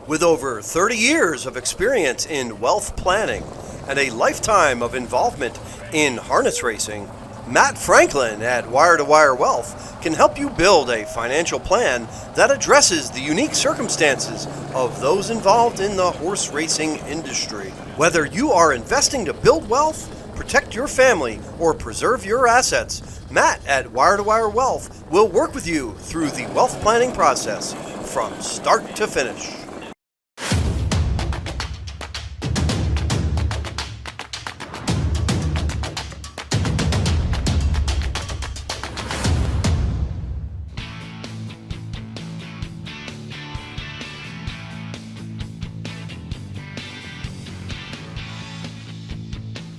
With over 30 years of experience in wealth planning and a lifetime of involvement in harness racing, Matt Franklin at Wire to Wire Wealth can help you build a financial plan that addresses the unique circumstances of those involved in the horse racing industry. Whether you are investing to build wealth, protect your family, or preserve your assets, Matt at Wire to Wire Wealth will work with you through the wealth planning process from start to finish.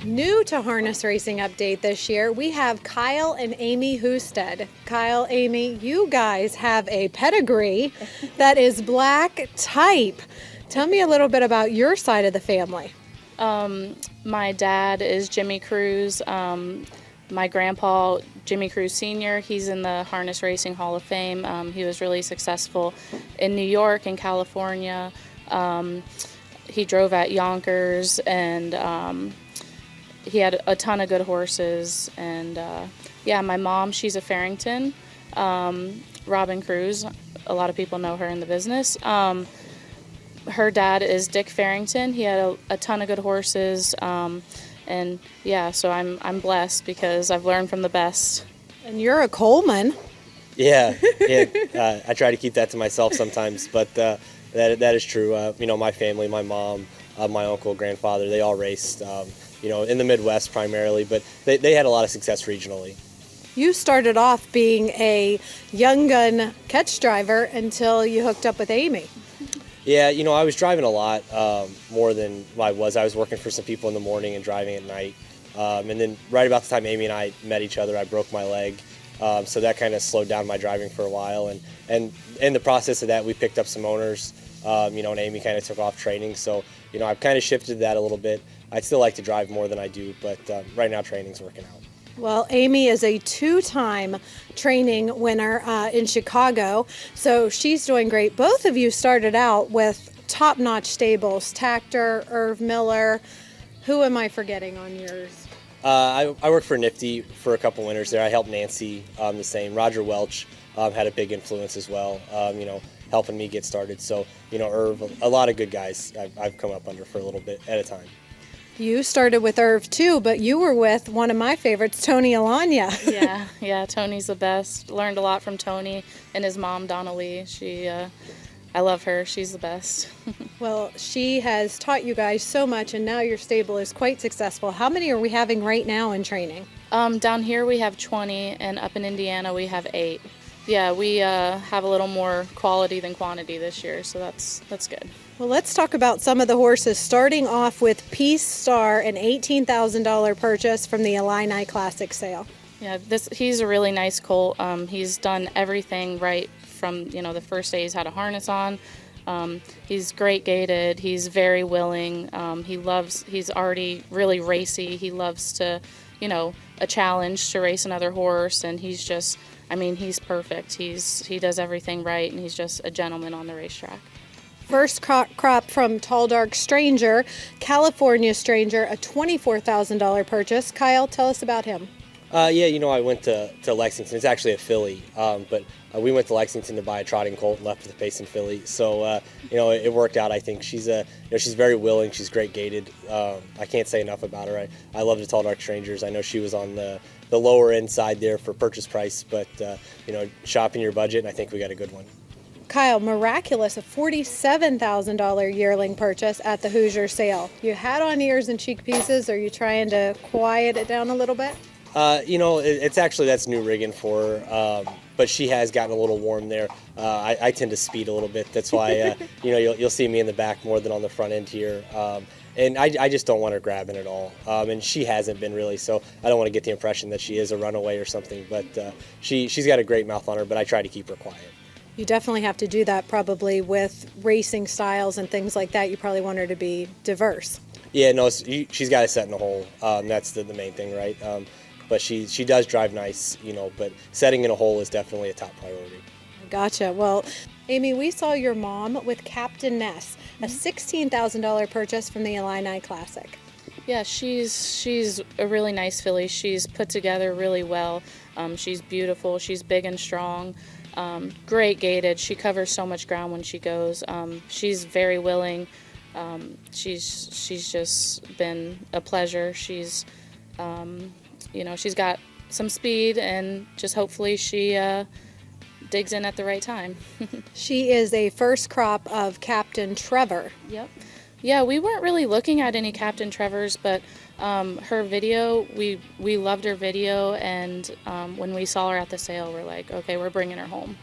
New to Harness Racing Update this year, we have Kyle and Amy Husted. Kyle, Amy, you guys have a pedigree that is black type. Tell me a little bit about your side of the family. My dad is Jimmy Cruz. My grandpa, Jimmy Cruz Sr., he's in the Harness Racing Hall of Fame. He was really successful in New York and California. He drove at Yonkers, and he had a ton of good horses. And my mom, she's a Farrington. Robin Cruz, a lot of people know her in the business. Her dad is Dick Farrington. He had a ton of good horses. So I'm blessed because I've learned from the best. And you're a Coleman. Yeah. I try to keep that to myself sometimes, but that is true. My family, my mom, my uncle, grandfather, they all raced. In the Midwest primarily, but they had a lot of success regionally. You started off being a young gun catch driver until you hooked up with Amy. Yeah, I was driving a lot, more than I was. I was working for some people in the morning and driving at night. And then right about the time Amy and I met each other, I broke my leg. So that kind of slowed down my driving for a while. And in the process of that, we picked up some owners, and Amy kind of took off training. So, I've kind of shifted that a little bit. I'd still like to drive more than I do, but right now training's working out. Well, Amy is a two-time training winner in Chicago, so she's doing great. Both of you started out with top-notch stables, Tactor, Irv Miller. Who am I forgetting on yours? I worked for Nifty for a couple winters there. I helped Nancy the same. Roger Welch had a big influence as well, helping me get started. So, Irv, a lot of good guys I've come up under for a little bit at a time. You started with Irv too, but you were with one of my favorites, Tony Alanya. Yeah, Tony's the best. Learned a lot from Tony and his mom, Donna Lee. I love her. She's the best. Well, she has taught you guys so much, and now your stable is quite successful. How many are we having right now in training? Down here we have 20, and up in Indiana we have 8. Yeah, we have a little more quality than quantity this year, so that's good. Well, let's talk about some of the horses, starting off with Peace Star, an $18,000 purchase from the Illini Classic sale. Yeah, he's a really nice colt. He's done everything right from, the first day he's had a harness on. He's great gaited. He's very willing. He's already really racy. He loves to, a challenge to race another horse, and he's just, he's perfect. He does everything right, and he's just a gentleman on the racetrack. First crop from Tall Dark Stranger, Californiastranger, a $24,000 purchase. Kyle, tell us about him. I went to Lexington. It's actually a filly, but we went to Lexington to buy a trotting colt and left with a pacing filly. So, it worked out. I think she's very willing. She's great gaited. I can't say enough about her. I love the Tall Dark Strangers. I know she was on the lower end side there for purchase price, but, shopping your budget, and I think we got a good one. Kyle, Miraculous, a $47,000 yearling purchase at the Hoosier sale. You had on ears and cheek pieces. Are you trying to quiet it down a little bit? It's actually, that's new rigging for her, but she has gotten a little warm there. I tend to speed a little bit. That's why, you'll see me in the back more than on the front end here. And I just don't want her grabbing at all. And she hasn't been really, so I don't want to get the impression that she is a runaway or something. But she's got a great mouth on her, but I try to keep her quiet. You definitely have to do that probably with racing styles and things like that. You probably want her to be diverse. Yeah, no, she's got to set in a hole. That's the main thing, right? But she does drive nice, but setting in a hole is definitely a top priority. Gotcha. Well, Amy, we saw your mom with Captainess, a $16,000 purchase from the Illini Classic. Yeah, she's a really nice filly. She's put together really well. She's beautiful. She's big and strong. Great gaited. She covers so much ground when she goes. She's very willing. She's just been a pleasure. She's she's got some speed, and just hopefully she digs in at the right time. She is a first crop of Captain Trevor. Yep. Yeah, we weren't really looking at any Captain Trevors, but her video, we loved her video, and when we saw her at the sale, we're like, okay, we're bringing her home.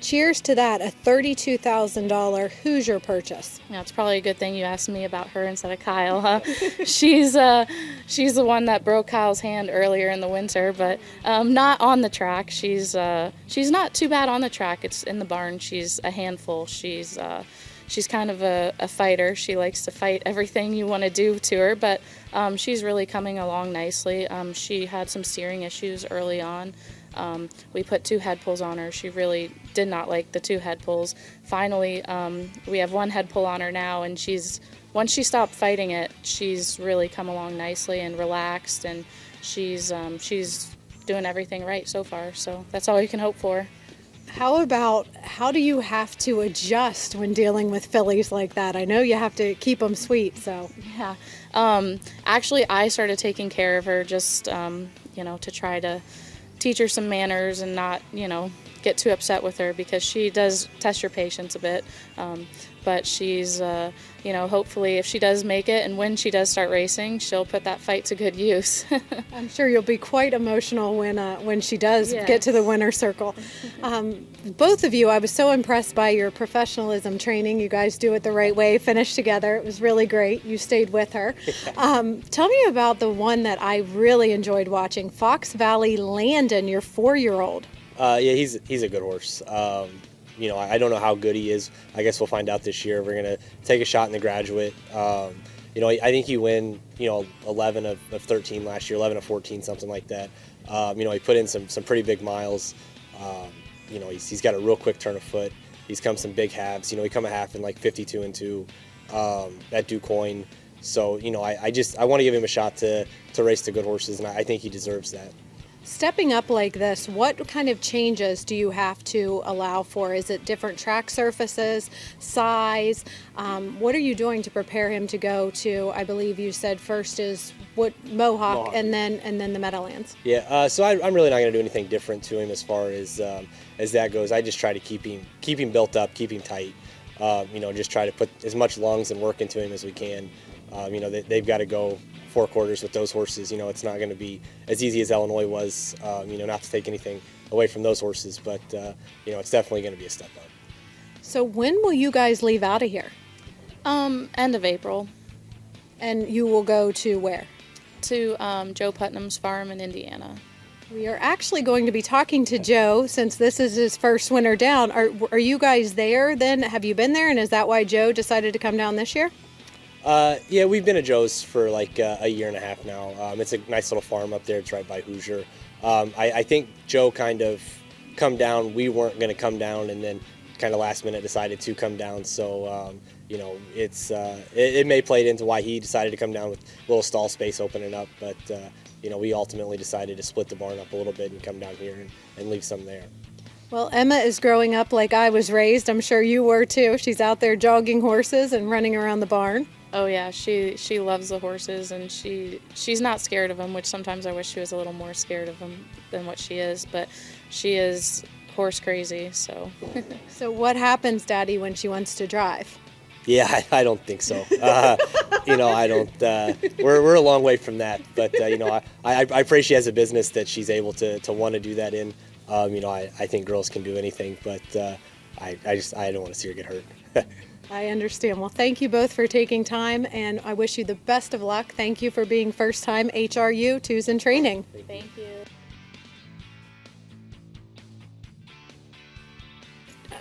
Cheers to that, a $32,000 Hoosier purchase. Yeah, it's probably a good thing you asked me about her instead of Kyle, huh? She's the one that broke Kyle's hand earlier in the winter, but not on the track. She's not too bad on the track. It's in the barn. She's a handful. She's kind of a fighter. She likes to fight everything you want to do to her, but she's really coming along nicely. She had some steering issues early on. We put 2 head pulls on her. She really did not like the 2 head pulls. Finally, we have 1 head pull on her now, and once she stopped fighting it, she's really come along nicely and relaxed, and she's doing everything right so far. So that's all you can hope for. How do you have to adjust when dealing with fillies like that? I know you have to keep them sweet, so. Yeah. Actually, I started taking care of her just, to try to teach her some manners and not, get too upset with her, because she does test your patience a bit. But she's, hopefully if she does make it and when she does start racing, she'll put that fight to good use. I'm sure you'll be quite emotional when she does get to the winner's circle. Both of you, I was so impressed by your professionalism training. You guys do it the right way, finish together. It was really great. You stayed with her. Tell me about the one that I really enjoyed watching, Fox Valley Landon, your 4-year-old. Yeah, he's a good horse. I don't know how good he is. I guess we'll find out this year. We're going to take a shot in the graduate. I think he won, 11 of 13 last year, 11 of 14, something like that. He put in some pretty big miles. He's got a real quick turn of foot. He's come some big halves. He come a half in like 52 and 2 at DuQuoin. So, I want to give him a shot to race the good horses, and I think he deserves that. Stepping up like this, what kind of changes do you have to allow for? Is it different track surfaces, size? What are you doing to prepare him to go to, I believe you said first is Mohawk. and then the Meadowlands? Yeah, so I'm really not going to do anything different to him as far as that goes. I just try to keep him built up, keep him tight. Just try to put as much lungs and work into him as we can. They've got to go 4 quarters with those horses. It's not going to be as easy as Illinois was, not to take anything away from those horses, but, it's definitely going to be a step up. So when will you guys leave out of here? End of April. And you will go to where? To Joe Putnam's farm in Indiana. We are actually going to be talking to Joe since this is his first winter down. Are you guys there then? Have you been there, and is that why Joe decided to come down this year? Yeah, we've been at Joe's for like a year and a half now. It's a nice little farm up there. It's right by Hoosier. I think Joe kind of come down. We weren't going to come down, and then kind of last minute decided to come down. So, it may play into why he decided to come down with a little stall space opening up. But, we ultimately decided to split the barn up a little bit and come down here and leave some there. Well, Emma is growing up like I was raised. I'm sure you were too. She's out there jogging horses and running around the barn. Oh yeah, she loves the horses, and she's not scared of them, which sometimes I wish she was a little more scared of them than what she is, but she is horse crazy, so. So what happens, Daddy, when she wants to drive? Yeah, I don't think so. I don't, we're a long way from that, but, I pray she has a business that she's able to want to do that in. I think girls can do anything, but I don't want to see her get hurt. I understand. Well, thank you both for taking time, and I wish you the best of luck. Thank you for being first-time HRU 2s in training. Thank you.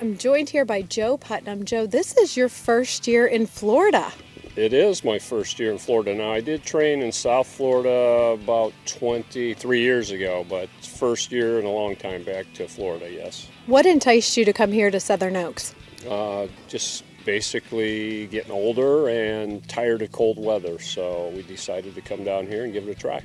I'm joined here by Joe Putnam. Joe, this is your first year in Florida. It is my first year in Florida. Now, I did train in South Florida about 23 years ago, but first year in a long time back to Florida, yes. What enticed you to come here to Southern Oaks? Just basically getting older and tired of cold weather, so we decided to come down here and give it a try.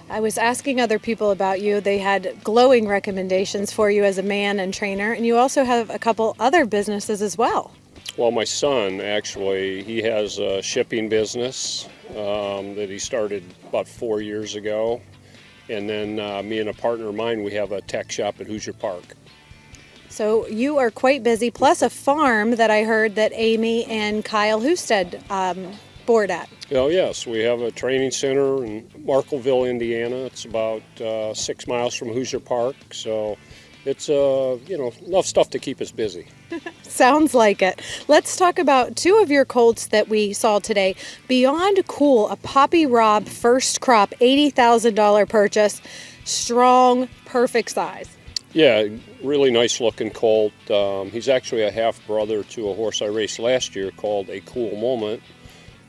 I was asking other people about you. They had glowing recommendations for you as a man and trainer, and you also have a couple other businesses as well. Well, my son, actually, he has a shipping business that he started about 4 years ago. And then me and a partner of mine, we have a tech shop at Hoosier Park. So you are quite busy, plus a farm that I heard that Amy and Kyle Husted board at. Oh, yes, we have a training center in Markleville, Indiana. It's about 6 miles from Hoosier Park. So it's, enough stuff to keep us busy. Sounds like it. Let's talk about two of your colts that we saw today. Beyond Cool, a Papi Rob first crop, $80,000 purchase, strong, perfect size. Yeah, really nice looking colt. He's actually a half brother to a horse I raced last year called A Cool Moment,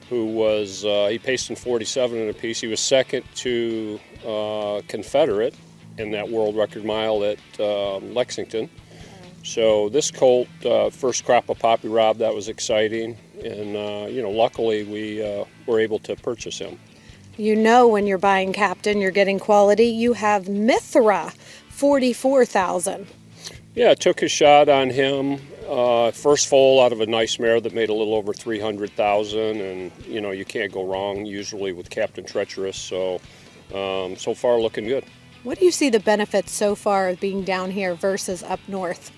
who was, he paced in 47 in a piece. He was second to Confederate in that world record mile at Lexington. So this colt, first crop of Papi Rob, that was exciting, and luckily we were able to purchase him. You know when you're buying Captain, you're getting quality. You have Mh'ithrha, $44,000. Yeah, took a shot on him. First foal out of a nice mare that made a little over $300,000, and you can't go wrong usually with Captaintreacherous. So so far looking good. What do you see the benefits so far of being down here versus up north?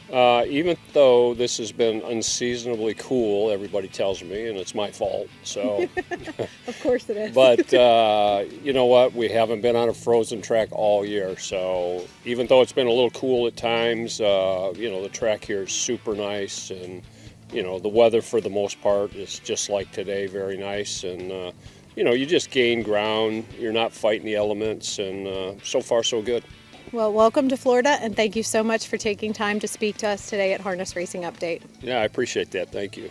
Even though this has been unseasonably cool, everybody tells me, and it's my fault. So, Of course it is. but you know what? We haven't been on a frozen track all year. So even though it's been a little cool at times, the track here is super nice, and the weather for the most part is just like today, very nice, and you just gain ground. You're not fighting the elements, and so far so good. Well, welcome to Florida, and thank you so much for taking time to speak to us today at Harness Racing Update. Yeah, I appreciate that. Thank you.